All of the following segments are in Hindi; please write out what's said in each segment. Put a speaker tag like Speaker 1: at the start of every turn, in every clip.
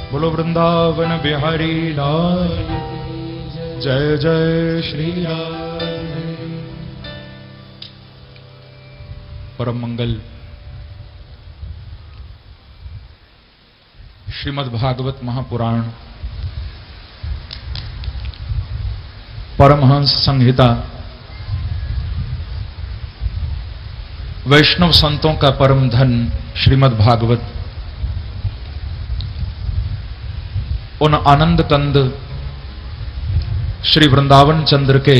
Speaker 1: बोलो वृंदावन बिहारी लाल, जय जय श्री राधे। परम मंगल श्रीमद् भागवत महापुराण परमहंस संहिता वैष्णव संतों का परम धन श्रीमद् भागवत उन आनंद कंद श्री वृंदावन चंद्र के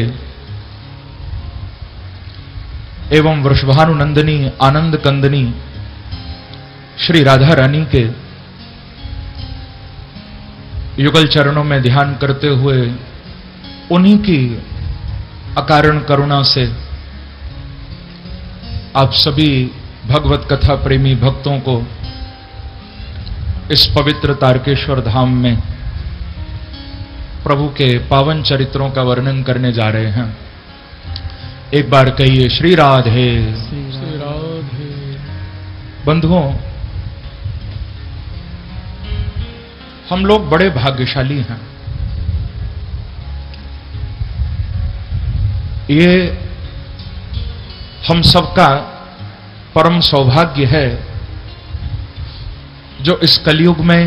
Speaker 1: एवं वृषभानुनंदिनी आनंद कंदनी श्री राधा रानी के युगल चरणों में ध्यान करते हुए उन्हीं की अकारण करुणा से आप सभी भगवत कथा प्रेमी भक्तों को इस पवित्र तारकेश्वर धाम में प्रभु के पावन चरित्रों का वर्णन करने जा रहे हैं। एक बार कहिए श्री राधे। श्री राधे। बंधुओं, हम लोग बड़े भाग्यशाली हैं। ये हम सबका परम सौभाग्य है जो इस कलयुग में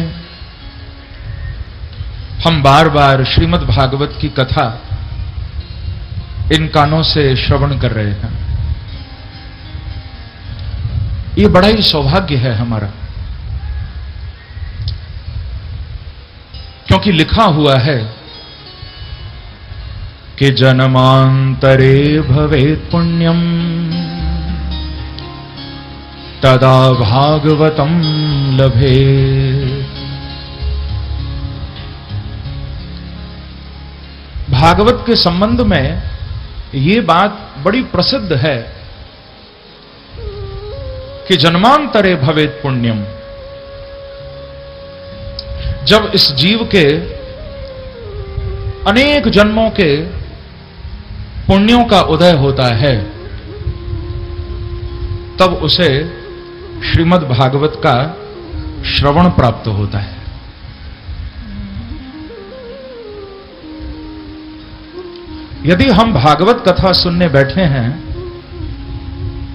Speaker 1: हम बार बार श्रीमद् भागवत की कथा इन कानों से श्रवण कर रहे हैं। ये बड़ा ही सौभाग्य है हमारा, क्योंकि लिखा हुआ है कि जन्मांतरे भवेत् पुण्यम तदा भागवतम लभे। भागवत के संबंध में ये बात बड़ी प्रसिद्ध है कि जन्मांतरे भवेत् पुण्यम। जब इस जीव के अनेक जन्मों के पुण्यों का उदय होता है तब उसे श्रीमद् भागवत का श्रवण प्राप्त होता है। यदि हम भागवत कथा सुनने बैठे हैं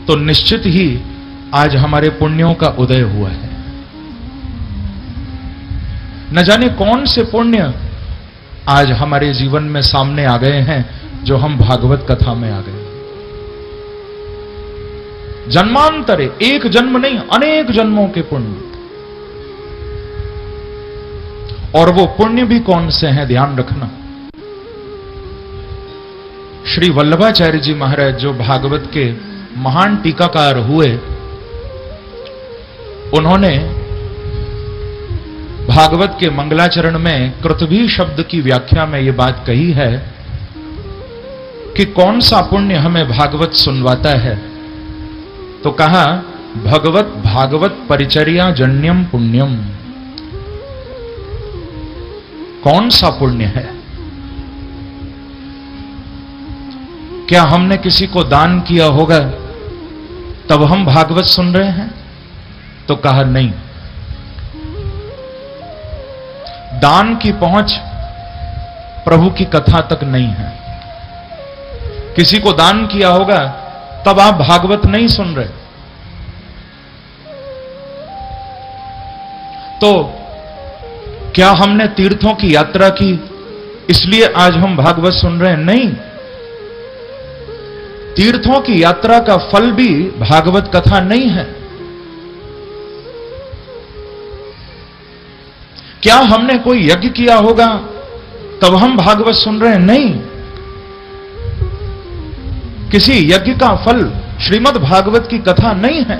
Speaker 1: तो निश्चित ही आज हमारे पुण्यों का उदय हुआ है। न जाने कौन से पुण्य आज हमारे जीवन में सामने आ गए हैं जो हम भागवत कथा में आ गए। जन्मांतरे, एक जन्म नहीं अनेक जन्मों के पुण्य। और वो पुण्य भी कौन से हैं ध्यान रखना। श्री वल्लभाचार्य जी महाराज जो भागवत के महान टीकाकार हुए, उन्होंने भागवत के मंगलाचरण में कृतभी शब्द की व्याख्या में यह बात कही है कि कौन सा पुण्य हमें भागवत सुनवाता है। तो कहा भगवत भागवत परिचर्या जन्यम पुण्यम। कौन सा पुण्य है? क्या हमने किसी को दान किया होगा तब हम भागवत सुन रहे हैं? तो कहा नहीं। दान की पहुंच प्रभु की कथा तक नहीं है। किसी को दान किया होगा तब आप भागवत नहीं सुन रहे। तो क्या हमने तीर्थों की यात्रा की इसलिए आज हम भागवत सुन रहे हैं? नहीं। तीर्थों की यात्रा का फल भी भागवत कथा नहीं है। क्या हमने कोई यज्ञ किया होगा तब हम भागवत सुन रहे हैं? नहीं। किसी यज्ञ का फल श्रीमद् भागवत की कथा नहीं है।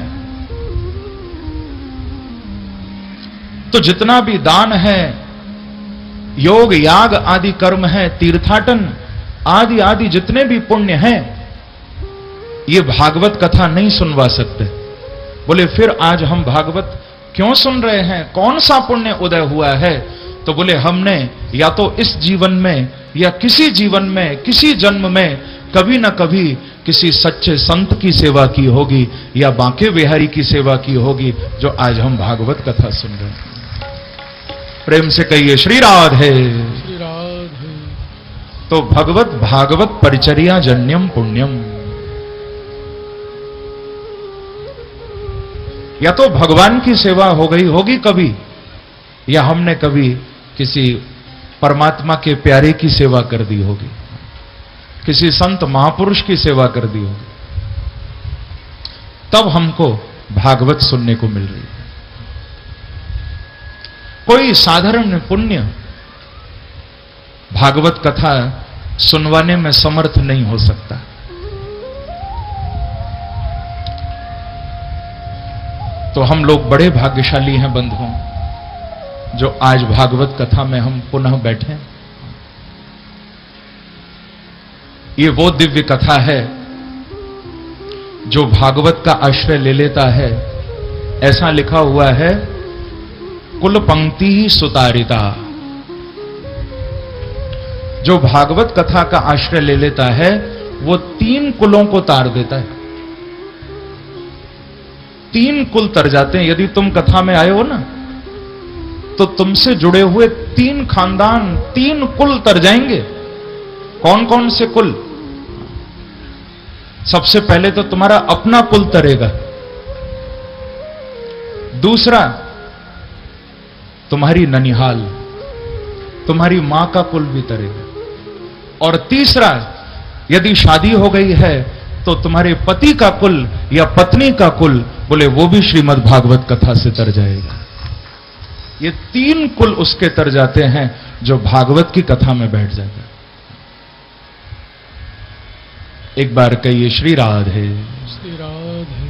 Speaker 1: तो जितना भी दान है, योग याग आदि कर्म है, तीर्थाटन आदि आदि जितने भी पुण्य हैं, ये भागवत कथा नहीं सुनवा सकते। बोले फिर आज हम भागवत क्यों सुन रहे हैं? कौन सा पुण्य उदय हुआ है? तो बोले हमने या तो इस जीवन में या किसी जीवन में किसी जन्म में कभी ना कभी किसी सच्चे संत की सेवा की होगी या बांके बिहारी की सेवा की होगी जो आज हम भागवत कथा सुन रहे हैं। प्रेम से कहिए श्री राधे।
Speaker 2: श्री राधे।
Speaker 1: तो भगवत भागवत परिचर्या जन्यम पुण्यम, या तो भगवान की सेवा हो गई होगी कभी, या हमने कभी किसी परमात्मा के प्यारे की सेवा कर दी होगी, किसी संत महापुरुष की सेवा कर दी होगी, तब हमको भागवत सुनने को मिल रही है। कोई साधारण पुण्य भागवत कथा सुनवाने में समर्थ नहीं हो सकता। तो हम लोग बड़े भाग्यशाली हैं बंधुओं, जो आज भागवत कथा में हम पुनः बैठे हैं। ये वो दिव्य कथा है जो भागवत का आश्रय ले लेता है। ऐसा लिखा हुआ है, कुल पंक्ति ही सुतारिता। जो भागवत कथा का आश्रय ले लेता है वो 3 कुलों को तार देता है। 3 कुल तर जाते हैं। यदि तुम कथा में आए हो ना, तो तुमसे जुड़े हुए 3 खानदान, 3 कुल तर जाएंगे। कौन कौन से कुल? सबसे पहले तो तुम्हारा अपना कुल तरेगा, दूसरा तुम्हारी ननिहाल, तुम्हारी मां का कुल भी तरेगा, और तीसरा यदि शादी हो गई है तो तुम्हारे पति का कुल या पत्नी का कुल, बोले वो भी श्रीमद् भागवत कथा से तर जाएगा। ये 3 कुल उसके तर जाते हैं जो भागवत की कथा में बैठ जाता है। एक बार कहिए श्री राधे।
Speaker 2: श्री राधे।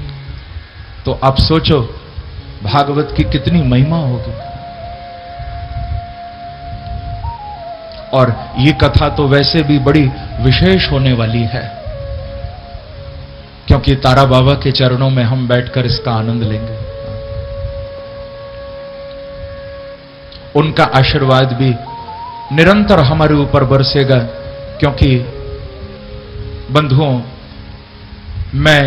Speaker 1: तो आप सोचो भागवत की कितनी महिमा होगी। और ये कथा तो वैसे भी बड़ी विशेष होने वाली है, क्योंकि तारा बाबा के चरणों में हम बैठकर इसका आनंद लेंगे। उनका आशीर्वाद भी निरंतर हमारे ऊपर बरसेगा, क्योंकि बंधुओं मैं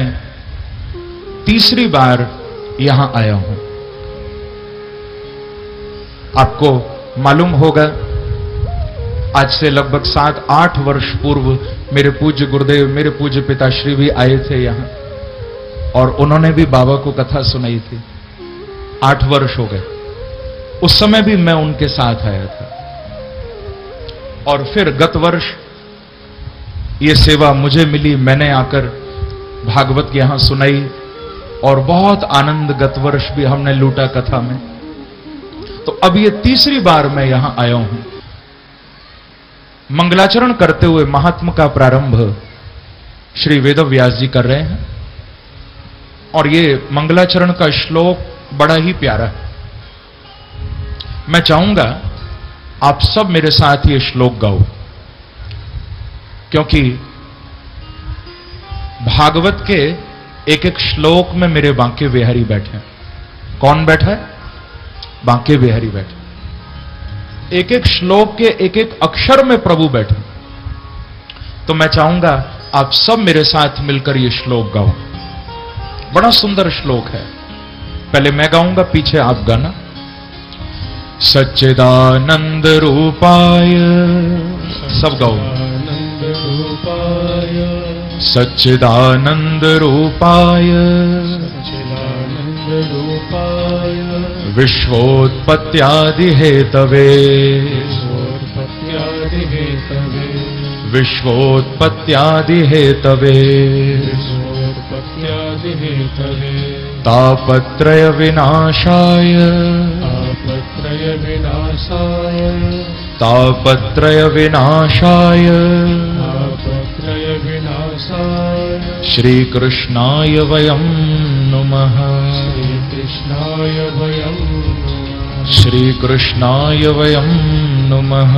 Speaker 1: तीसरी बार यहां आया हूं। आपको मालूम होगा आज से लगभग 7-8 वर्ष पूर्व मेरे पूज्य गुरुदेव, मेरे पूज्य पिताश्री भी आए थे यहां, और उन्होंने भी बाबा को कथा सुनाई थी। 8 वर्ष हो गए। उस समय भी मैं उनके साथ आया था। और फिर गत वर्ष ये सेवा मुझे मिली, मैंने आकर भागवत यहां सुनाई, और बहुत आनंद गत वर्ष भी हमने लूटा कथा में। तो अब ये तीसरी बार मैं यहां आया हूं। मंगलाचरण करते हुए महात्मा का प्रारंभ श्री वेदव्यास जी कर रहे हैं, और ये मंगलाचरण का श्लोक बड़ा ही प्यारा है। मैं चाहूंगा आप सब मेरे साथ ये श्लोक गाओ, क्योंकि भागवत के एक एक श्लोक में मेरे बांके बिहारी बैठे हैं। कौन बैठा है? बांके बिहारी बैठे। एक एक श्लोक के एक एक अक्षर में प्रभु बैठे। तो मैं चाहूंगा आप सब मेरे साथ मिलकर ये श्लोक गाओ। बड़ा सुंदर श्लोक है। पहले मैं गाऊंगा, पीछे आप गाना। सच्चिदानंद रूपाय, सब गाओ। सच्चिदानंद रूपाय विश्वोत्पत्त्यादि हेतवे, विश्वोत्पत्त्यादि हेतवे, तापत्रय विनाशाय, तापत्रय विनाशाय, श्री कृष्णाय वयं नुमः, श्री कृष्णाय वयं नुमः।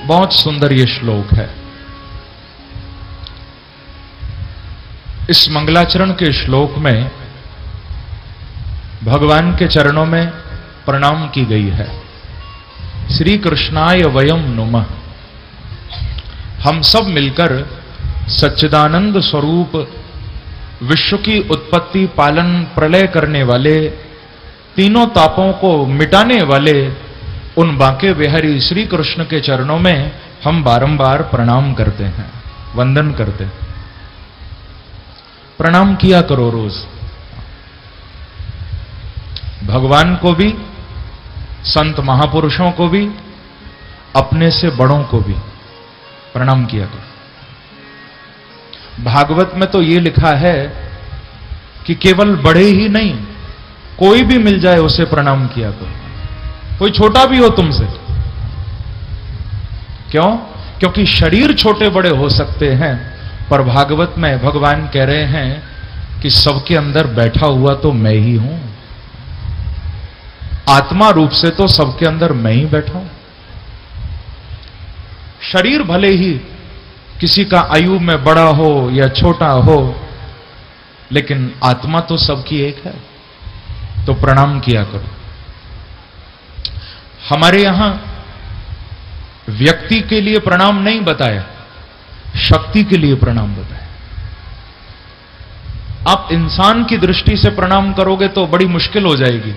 Speaker 1: बहुत सुंदर ये श्लोक है। इस मंगलाचरण के श्लोक में भगवान के चरणों में प्रणाम की गई है। श्री कृष्णाय वयं नुमः। हम सब मिलकर सच्चिदानंद स्वरूप विश्व की उत्पत्ति, पालन, प्रलय करने वाले, तीनों तापों को मिटाने वाले उन बांके बिहारी श्री कृष्ण के चरणों में हम बारंबार प्रणाम करते हैं, वंदन करते हैं। प्रणाम किया करो रोज, भगवान को भी, संत महापुरुषों को भी, अपने से बड़ों को भी प्रणाम किया करो। भागवत में तो यह लिखा है कि केवल बड़े ही नहीं, कोई भी मिल जाए उसे प्रणाम किया करो, कोई छोटा भी हो तुमसे। क्यों? क्योंकि शरीर छोटे बड़े हो सकते हैं, पर भागवत में भगवान कह रहे हैं कि सबके अंदर बैठा हुआ तो मैं ही हूं। आत्मा रूप से तो सबके अंदर मैं ही बैठा हूं। शरीर भले ही किसी का आयु में बड़ा हो या छोटा हो, लेकिन आत्मा तो सबकी एक है, तो प्रणाम किया करो। हमारे यहां व्यक्ति के लिए प्रणाम नहीं बताया, शक्ति के लिए प्रणाम बताया। आप इंसान की दृष्टि से प्रणाम करोगे तो बड़ी मुश्किल हो जाएगी।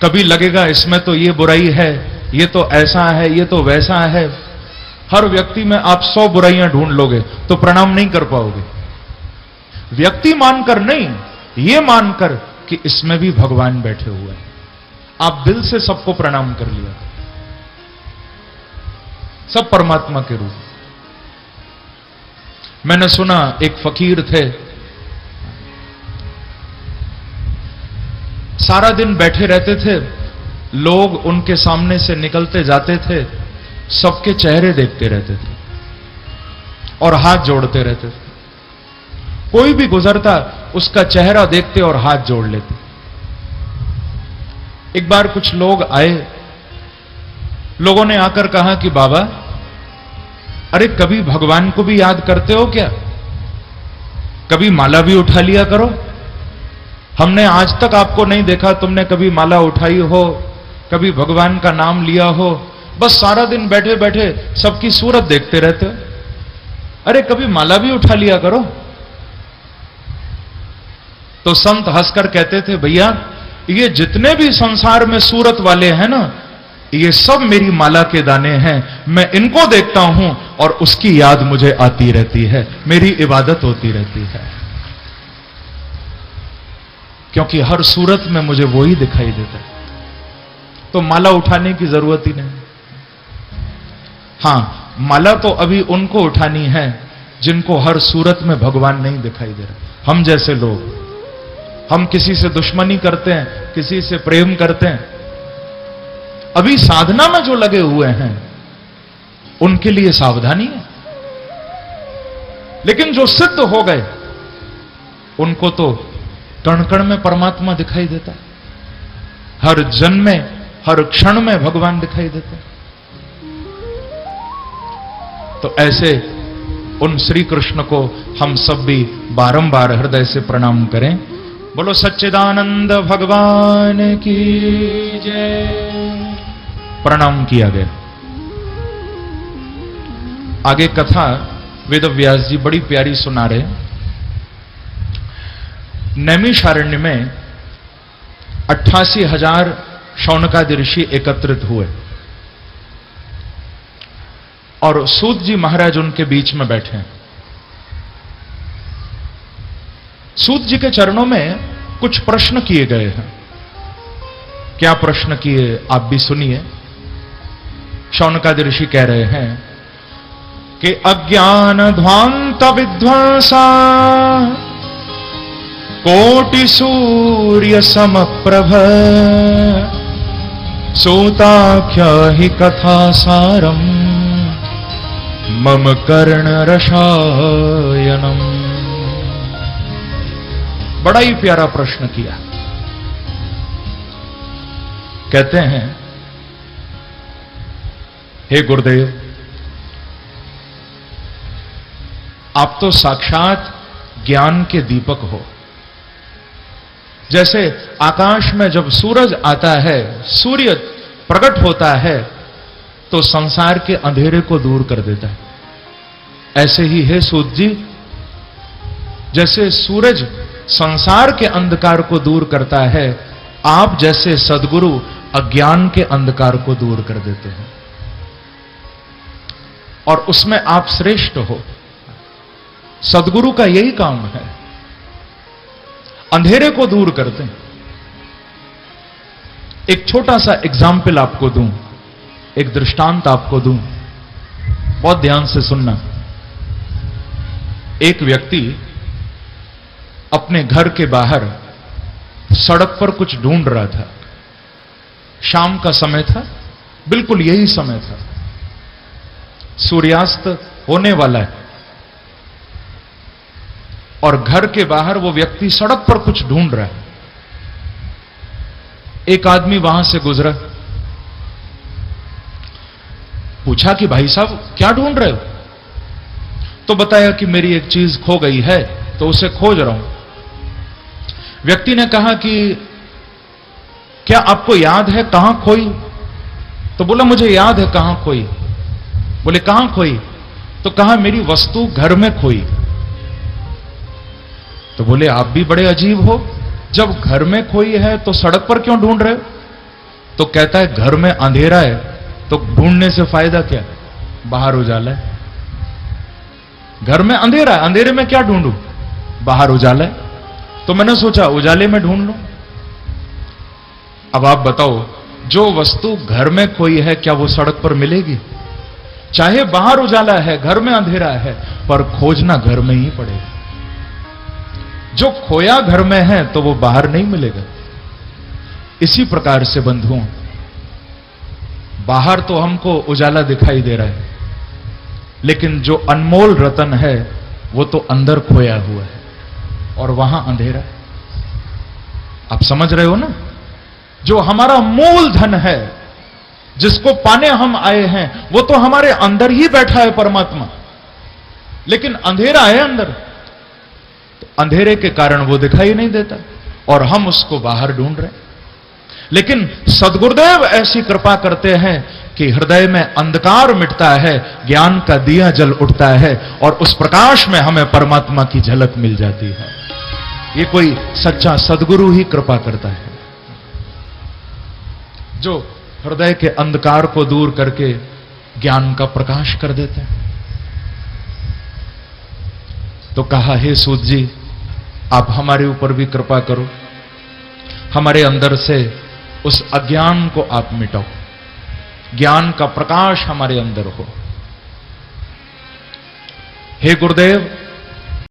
Speaker 1: कभी लगेगा इसमें तो ये बुराई है, ये तो ऐसा है, ये तो वैसा है। हर व्यक्ति में आप 100 बुराइयां ढूंढ लोगे तो प्रणाम नहीं कर पाओगे। व्यक्ति मानकर नहीं, ये मानकर कि इसमें भी भगवान बैठे हुए हैं, आप दिल से सबको प्रणाम कर लिया। सब परमात्मा के रूप। मैंने सुना एक फकीर थे, सारा दिन बैठे रहते थे, लोग उनके सामने से निकलते जाते थे, सबके चेहरे देखते रहते थे और हाथ जोड़ते रहते थे। कोई भी गुजरता उसका चेहरा देखते और हाथ जोड़ लेते। एक बार कुछ लोग आए, लोगों ने आकर कहा कि बाबा, अरे कभी भगवान को भी याद करते हो क्या? कभी माला भी उठा लिया करो। हमने आज तक आपको नहीं देखा तुमने कभी माला उठाई हो, कभी भगवान का नाम लिया हो, बस सारा दिन बैठे बैठे सबकी सूरत देखते रहते हो। अरे कभी माला भी उठा लिया करो। तो संत हंसकर कहते थे, भैया ये जितने भी संसार में सूरत वाले हैं ना, ये सब मेरी माला के दाने हैं। मैं इनको देखता हूं और उसकी याद मुझे आती रहती है, मेरी इबादत होती रहती है, क्योंकि हर सूरत में मुझे वो ही दिखाई देता है। तो माला उठाने की जरूरत ही नहीं। हां, माला तो अभी उनको उठानी है जिनको हर सूरत में भगवान नहीं दिखाई दे रहा। हम जैसे लोग, हम किसी से दुश्मनी करते हैं, किसी से प्रेम करते हैं, अभी साधना में जो लगे हुए हैं उनके लिए सावधानी है। लेकिन जो सिद्ध हो गए उनको तो कण कण में परमात्मा दिखाई देता है, हर जन्म में, हर क्षण में भगवान दिखाई देता है। तो ऐसे उन श्री कृष्ण को हम सब भी बारंबार हृदय से प्रणाम करें। बोलो सच्चिदानंद भगवान की जय। प्रणाम किया गया। आगे कथा वेद व्यास जी बड़ी प्यारी सुना रहे। नैमिषारण्य में 88,000 शौनकादि ऋषि एकत्रित हुए और सूत जी महाराज उनके बीच में बैठे। सूत जी के चरणों में कुछ प्रश्न किए गए हैं। क्या प्रश्न किए आप भी सुनिए। शौनकादि ऋषि कह रहे हैं कि अज्ञान ध्वांत विध्वंसा कोटि सूर्य समप्रभ सूताख्य हि कथा सारम मम कर्ण रसायनम। बड़ा ही प्यारा प्रश्न किया। कहते हैं, हे गुरुदेव, आप तो साक्षात ज्ञान के दीपक हो। जैसे आकाश में जब सूरज आता है, सूर्य प्रकट होता है तो संसार के अंधेरे को दूर कर देता है, ऐसे ही है सूत जी, जैसे सूरज संसार के अंधकार को दूर करता है, आप जैसे सद्गुरु अज्ञान के अंधकार को दूर कर देते हैं और उसमें आप श्रेष्ठ हो। सद्गुरु का यही काम है, अंधेरे को दूर करते हैं। एक छोटा सा एग्जाम्पल आपको दूं, एक दृष्टांत आपको दूं, बहुत ध्यान से सुनना। एक व्यक्ति अपने घर के बाहर सड़क पर कुछ ढूंढ रहा था। शाम का समय था, बिल्कुल यही समय था, सूर्यास्त होने वाला है और घर के बाहर वो व्यक्ति सड़क पर कुछ ढूंढ रहा है। एक आदमी वहां से गुजरा, पूछा कि भाई साहब क्या ढूंढ रहे हो? तो बताया कि मेरी एक चीज खो गई है तो उसे खोज रहा हूं। व्यक्ति ने कहा कि क्या आपको याद है कहां खोई? तो बोला मुझे याद है कहां खोई। बोले कहां खोई? तो कहा मेरी वस्तु घर में खोई। तो बोले आप भी बड़े अजीब हो, जब घर में खोई है तो सड़क पर क्यों ढूंढ रहे हो? तो कहता है घर में अंधेरा है तो ढूंढने से फायदा क्या, बाहर उजाला है। घर में अंधेरा है, अंधेरे में क्या ढूंढूं, बाहर उजाला है। तो मैंने सोचा उजाले में ढूंढ लो। अब आप बताओ, जो वस्तु घर में खोई है क्या वो सड़क पर मिलेगी? चाहे बाहर उजाला है, घर में अंधेरा है, पर खोजना घर में ही पड़ेगा। जो खोया घर में है तो वो बाहर नहीं मिलेगा। इसी प्रकार से बंधुओं, बाहर तो हमको उजाला दिखाई दे रहा है, लेकिन जो अनमोल रतन है वो तो अंदर खोया हुआ है और वहां अंधेरा है। आप समझ रहे हो ना? जो हमारा मूल धन है, जिसको पाने हम आए हैं, वो तो हमारे अंदर ही बैठा है परमात्मा, लेकिन अंधेरा है अंदर। तो अंधेरे के कारण वो दिखाई नहीं देता और हम उसको बाहर ढूंढ रहे हैं। लेकिन सद्गुरुदेव ऐसी कृपा करते हैं कि हृदय में अंधकार मिटता है, ज्ञान का दिया जल उठता है और उस प्रकाश में हमें परमात्मा की झलक मिल जाती है। ये कोई सच्चा सद्गुरु ही कृपा करता है, जो हृदय के अंधकार को दूर करके ज्ञान का प्रकाश कर देते हैं। तो कहा, हे सूत जी, आप हमारे ऊपर भी कृपा करो, हमारे अंदर से उस अज्ञान को आप मिटाओ, ज्ञान का प्रकाश हमारे अंदर हो। हे गुरुदेव,